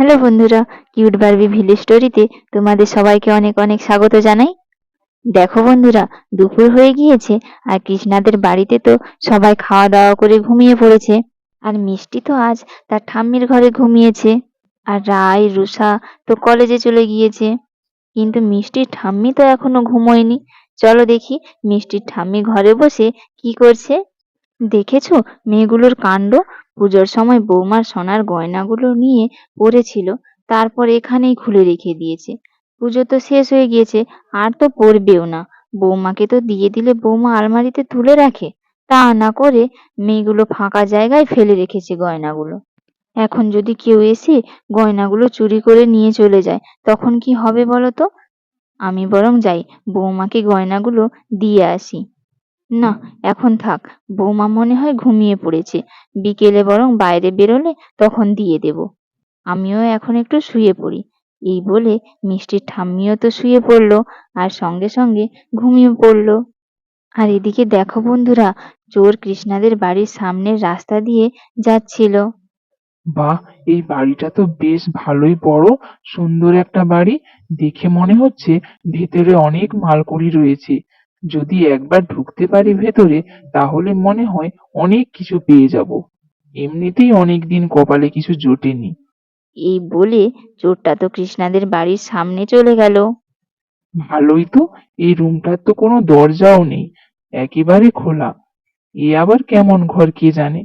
Hello বন্ধুরা, cute Barbie village স্টোরিতে তোমাদের সবাইকে অনেক অনেক স্বাগত জানাই। দেখো বন্ধুরা, দুপুর হয়ে গিয়েছে আর কৃষ্ণাদের বাড়িতে তো সবাই খাওয়া দাওয়া করে ঘুমিয়ে পড়েছে। আর মিষ্টি তো আজ তার ঠাম্মির ঘরে ঘুমিয়েছে। আর রাই রুষা তো কলেজে চলে গিয়েছে। কিন্তু মিষ্টির ঠাম্মি তো এখনো ঘুমোয়নি। চলো দেখি মিষ্টির ঠাম্মি ঘরে বসে কি করছে। দেখেছো মেয়েগুলোর কাণ্ড? পুজোর সময় বৌমার সোনার গয়নাগুলো নিয়ে পরেছিল, তারপর এখানেই খুলে রেখে দিয়েছে। পুজো তো শেষ হয়ে গিয়েছে, আর তো পরবেও না। বৌমাকে তো দিয়ে দিলে বৌমা আলমারিতে তুলে রাখে, তা না করে মেয়েগুলো ফাঁকা জায়গায় ফেলে রেখেছে গয়নাগুলো। এখন যদি কেউ এসে গয়নাগুলো চুরি করে নিয়ে চলে যায়, তখন কি হবে বলো তো? আমি বরং যাই, বৌমাকে গয়নাগুলো দিয়ে আসি। না, এখন থাক, বৌমা মনে হয় ঘুমিয়ে পড়েছে। বিকেলে বরং বাইরে বেরোলে তখন দিয়ে দেব। আমিও এখন একটু শুয়ে পড়ি। এই বলে মিষ্টির ঠাম্মিও তো শুয়ে পড়লো, আর সঙ্গে সঙ্গে ঘুমিয়ে পড়লো। আর এদিকে দেখো বন্ধুরা, চোর কৃষ্ণাদের বাড়ির সামনের রাস্তা দিয়ে যাচ্ছিল। বাহ! এই বাড়িটা তো বেশ ভালোই বড়, সুন্দর একটা বাড়ি। দেখে মনে হচ্ছে ভেতরে অনেক মালকড়ি রয়েছে। যদি একবার ঢুকতে পারি ভেতরে, তাহলে মনে হয় অনেক কিছু পেয়ে যাব। এমনিতেই অনেকদিন কপালে কিছু জোটেনি। এই বলে চোরটা তো কৃষ্ণাদের বাড়ির সামনে চলে গেল। ভালোই তো, এই রুমটার তো কোনো দরজাও নেই, একেবারে খোলা। এ আবার কেমন ঘর কে জানে।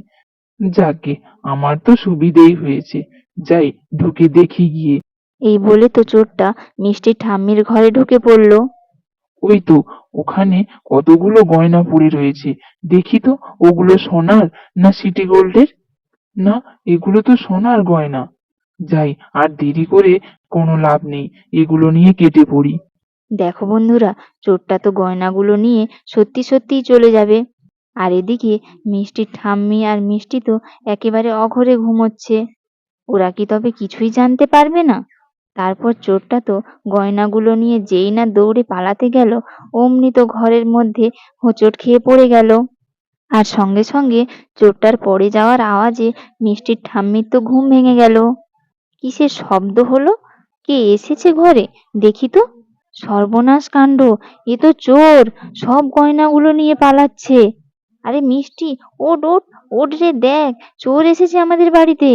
যাকগে, আমার তো সুবিধেই হয়েছে। যাই, ঢুকে দেখি গিয়ে। এই বলে তো চোরটা মিষ্টির ঠাম্মির ঘরে ঢুকে পড়লো। ওই তো, ওখানে কতগুলো গয়না পড়ে রয়েছে। দেখি তো, ওগুলো সোনার না সিটি গোল্ডের? না, এগুলো তো সোনার গয়না। যাই, আর দেরি করে কোনো লাভ নেই, এগুলো নিয়ে কেটে পড়ি। দেখো বন্ধুরা, চোরটা তো গয়নাগুলো নিয়ে সত্যি সত্যিই চলে যাবে। আর এদিকে মিষ্টির ঠাম্মি আর মিষ্টি তো একেবারে অঘরে ঘুমোচ্ছে। ওরা কি তবে কিছুই জানতে পারবে না? তারপর চোরটা তো গয়নাগুলো নিয়ে যেই না দৌড়ে পালাতে গেল, অমনি তো ঘরের মধ্যে হোঁচট খেয়ে পড়ে গেল। আর সঙ্গে সঙ্গে চোরটার পড়ে যাওয়ার আওয়াজে মিষ্টির ঠাম্মির তো ঘুম ভেঙে গেল। কিসের শব্দ হলো? কে এসেছে ঘরে? দেখি তো। সর্বনাশ কাণ্ড! এ তো চোর, সব গয়নাগুলো নিয়ে পালাচ্ছে। আরে মিষ্টি, ওঠ ওঠ, ওঠ রে, দেখ চোর এসেছে আমাদের বাড়িতে।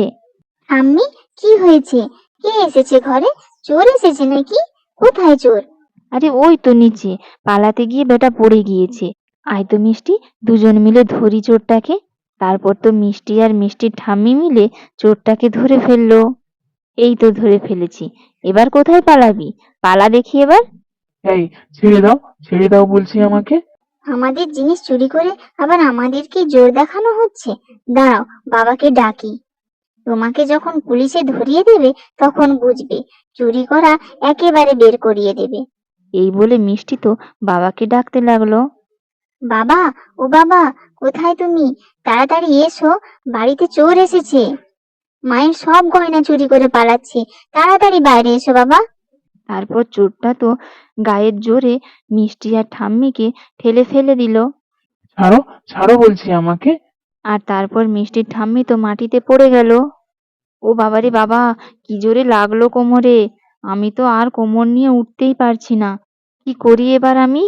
ঠাম্মি, কি হয়েছে? কে এসেছে ঘরে? চোর এসেছে নাকি? কোথায় চোর? আরে ওই তো নিচে, পালাতে গিয়ে বেটা পড়ে গিয়েছে। আয় তো মিষ্টি, দুজন মিলে ধরি চোরটাকে। তারপর তো মিষ্টি আর মিষ্টির ঠাম্মি মিলে চোরটাকে ধরে ফেললো। এই তো ধরে ফেলেছি। এবার কোথায় পালাবি? পালা দেখি এবার। এই, ছেড়ে দাও, ছেড়ে দাও বলছি আমাকে। আমাদের জিনিস চুরি করে আবার আমাদেরকে জোর দেখানো হচ্ছে। দাঁড়াও, বাবাকে ডাকি। তোমাকে যখন পুলিশে ধরিয়ে দেবে, তখন বুঝবে। চুরি করা একেবারে বের করিয়ে দেবে। এই বলে মিষ্টি তো বাবাকে ডাকতে লাগলো। বাবা, ও বাবা, কোথায় তুমি? তাড়াতাড়ি এসো, বাড়িতে চোর এসেছে। মায়ের সব গয়না চুরি করে পালাচ্ছে। তাড়াতাড়ি বাইরে এসো বাবা। তারপর চোরটা তো গায়ের জোরে মিষ্টি আর ঠাম্মিকে ঠেলে ফেলে দিল। ছাড়ো, ছাড়ো বলছি আমাকে। আর তারপর মিষ্টির ঠাম্মি তো মাটিতে পড়ে গেল। ও বাবারে বাবা, কি জোরে লাগলো কোমরে! আমি তো আর কোমর নিয়ে উঠতেই পারছি না। কি করি এবার আমি?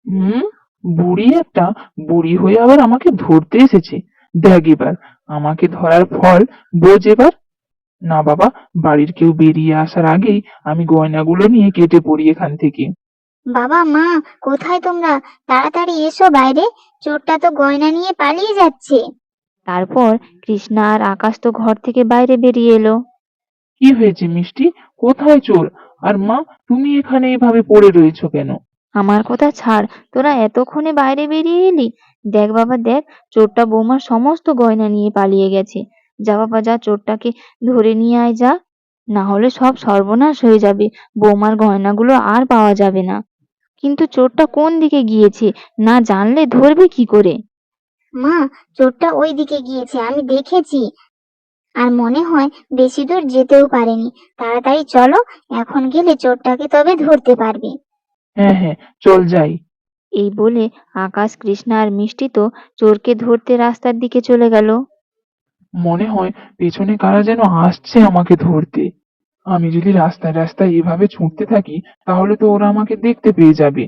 হুম, বুড়ি একটা, বুড়ি হয়ে আবার আমাকে ধরতে এসেছে। দেখ এবার, আমাকে ধরার ফল বোঝ এবার। না বাবা, বাড়ির কেউ বেরিয়ে আসার আগেই আমি গয়নাগুলো নিয়ে কেটে পড়ি এখান থেকে। বাবা, মা, কোথায় তোমরা? তাড়াতাড়ি এসো বাইরে। চোরটা তো গয়না নিয়ে পালিয়ে যাচ্ছে। তারপর কৃষ্ণা আর আকাশ তো ঘর থেকে বাইরে বেরিয়ে এলো। কি হয়েছে মিষ্টি? কোথায় চোর? আর মা, তুমি এখানে এভাবে পড়ে রয়েছো কেন? আমার কথা ছাড়, তোরা এতক্ষণে বাইরে বেরিয়ে এলি? দেখ বাবা দেখ, চোরটা বৌমার সমস্ত গয়না নিয়ে পালিয়ে গেছে। যা বাবা যা, চোরটাকে ধরে নিয়ে আয় যা, না হলে সব সর্বনাশ হয়ে যাবে। বৌমার গয়নাগুলো আর পাওয়া যাবে না। কিন্তু চোরটা কোন দিকে গিয়েছে, না জানলে ধরবে কি করে? মা, চোরটা ওই দিকে গিয়েছে, আমি দেখেছি। আর মনে হয় বেশি দূর যেতেও পারেনি। তাড়াতাড়ি চলো, এখন গেলে চোরটাকে তবে ধরতে পারবে। হ্যাঁ হ্যাঁ, চল যাই। এই বলে আকাশ, কৃষ্ণা আর মিষ্টি তো চোরকে ধরতে রাস্তার দিকে চলে গেল। মনে হয় পেছনে কারা যেন আসছে আমাকে ধরতে। আমি যদি রাস্তায় রাস্তায় এভাবে ছুটতে থাকি তাহলে তো ওরা আমাকে দেখতে পেয়ে যাবে।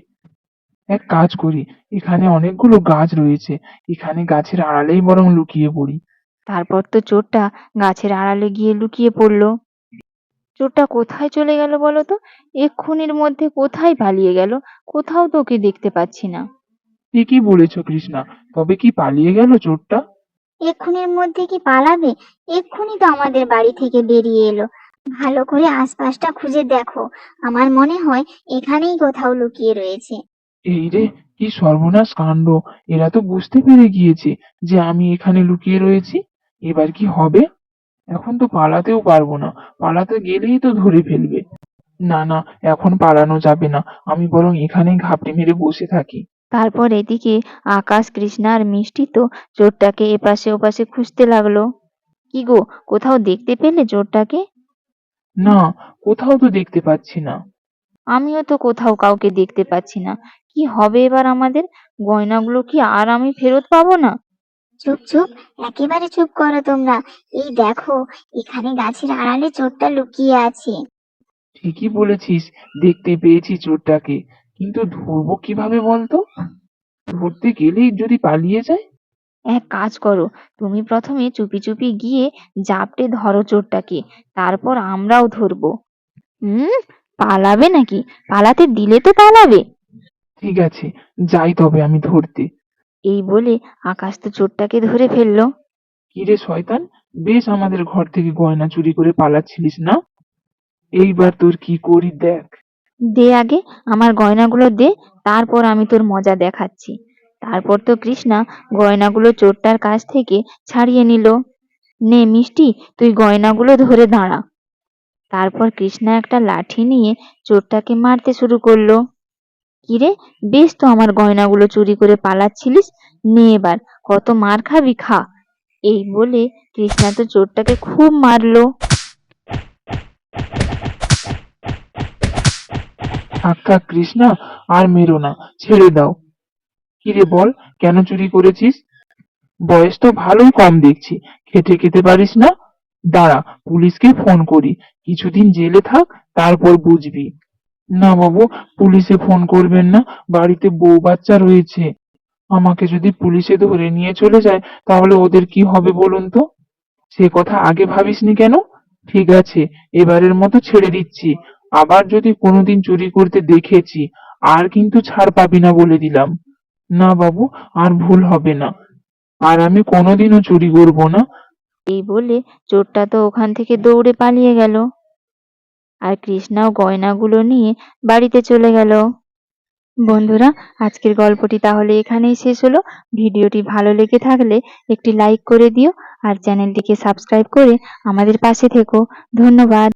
এক কাজ করি, এখানে অনেকগুলো গাছ রয়েছে, এখানে গাছের আড়ালেই বরং লুকিয়ে পড়ি। তারপর তো চোরটা গাছের আড়ালে গিয়ে লুকিয়ে পড়লো। চোরটা কোথায় চলে গেল বলো তো? এক্ষুনির মধ্যে কোথায় পালিয়ে গেল? কোথাও তো ওকে দেখতে পাচ্ছি না। ঠিকই বলেছ কৃষ্ণা, তবে কি পালিয়ে গেল চোরটা? এক্ষুনির মধ্যে কি পালাবে? এক্ষুনি তো আমাদের বাড়ি থেকে বেরিয়ে এলো। ভালো করে আশপাশটা খুঁজে দেখো, আমার মনে হয় এখানেই কোথাও লুকিয়ে রয়েছে। এই রে, কি সর্বনাশ কাণ্ড! এরা তো বুঝতে পেরে গিয়েছে যে আমি এখানে লুকিয়ে রয়েছি। এবার কি হবে? এখন তো পালাতেও পারবো না, পালাতে গেলেই তো ধরে ফেলবে। না না, এখন পালানো যাবে না, আমি বরং এখানেই ঘাপটি মেরে বসে থাকি। তারপর এদিকে আকাশ, কৃষ্ণা আর মিষ্টি তো চোরটাকে এপাশে ওপাশে খুঁজতে লাগলো। কি গো, কোথাও দেখতে পেলে চোরটাকে? না, কোথাও তো দেখতে পাচ্ছি না। আমিও তো কোথাও কাউকে দেখতে পাচ্ছি না। কি হবে এবার আমাদের? গয়নাগুলো কি আর আমি ফেরত পাবো না? চুপ চুপ, একেবারে চুপ করো তোমরা। এই দেখো, এখানে গাছের আড়ালে চোরটা লুকিয়ে আছে। ঠিকই বলেছিস, দেখতে পেয়েছি চোরটাকে, কিন্তু ধরবো কিভাবে বলতো? ধরতে গেলেই যদি পালিয়ে যায়? এক কাজ করো, তুমি প্রথমে চুপি চুপি গিয়ে জাপটে ধরো চোরটাকে, তারপর আমরাও ধরবো। হুম, পালাবে নাকি? পালাতে দিলে তো পালাবে। ঠিক আছে, যাই তবে আমি ধরতে। এই বলে আকাশ তো চোরটাকে ধরে ফেললো। কিরে শয়তান, বেশ আমাদের ঘর থেকে গয়না চুরি করে পালাচ্ছিলিস না? এইবার তোর কি করি দেখ। দে আগে আমার গয়নাগুলো দে, তারপর আমি তোর মজা দেখাচ্ছি। তারপর তো কৃষ্ণা গয়নাগুলো চোরটার কাছ থেকে ছাড়িয়ে নিল। নে মিষ্টি, তুই গয়নাগুলো ধরে দাঁড়া। তারপর কৃষ্ণা একটা লাঠি নিয়ে চোরটাকে মারতে শুরু করলো। কিরে, বেশ তো আমার গয়নাগুলো চুরি করে পালাচ্ছিলিস, নে এবার কত মার খাবি খা। এই বলে কৃষ্ণা তো চোরটাকে খুব মারলো। থাক থাক কৃষ্ণা, আর মেরো না, ছেড়ে দাও। কিরে বল, কেন চুরি করেছিস? বয়স তো ভালোই কম দেখছি, খেটে খেতে পারিস না? দাঁড়া, পুলিশকে ফোন করি, কিছুদিন জেলে থাক, তারপর বুঝবি। না বাবু, পুলিশে ফোন করবেন না, বাড়িতে বউ বাচ্চা রয়েছে। আমাকে যদি পুলিশে ধরে নিয়ে চলে যায় তাহলে ওদের কি হবে বলুন তো? সে কথা আগে ভাবিসনি কেন? ঠিক আছে, এবারের মতো ছেড়ে দিচ্ছি, আবার যদি কোনোদিন চুরি করতে দেখেছি আর কিন্তু ছাড় পাবি না বলে দিলাম। না বাবু, আর ভুল হবে না, আর আমি কোনোদিনও চুরি করব না। এই বলে চোরটা তো ওখান থেকে দৌড়ে পালিয়ে গেল। আর কৃষ্ণাও গয়নাগুলো নিয়ে বাড়িতে চলে গেল। বন্ধুরা, আজকের গল্পটি তাহলে এখানেই শেষ হলো। ভিডিওটি ভালো লেগে থাকলে একটি লাইক করে দিও আর চ্যানেলটিকে সাবস্ক্রাইব করে আমাদের পাশে থেকো। ধন্যবাদ।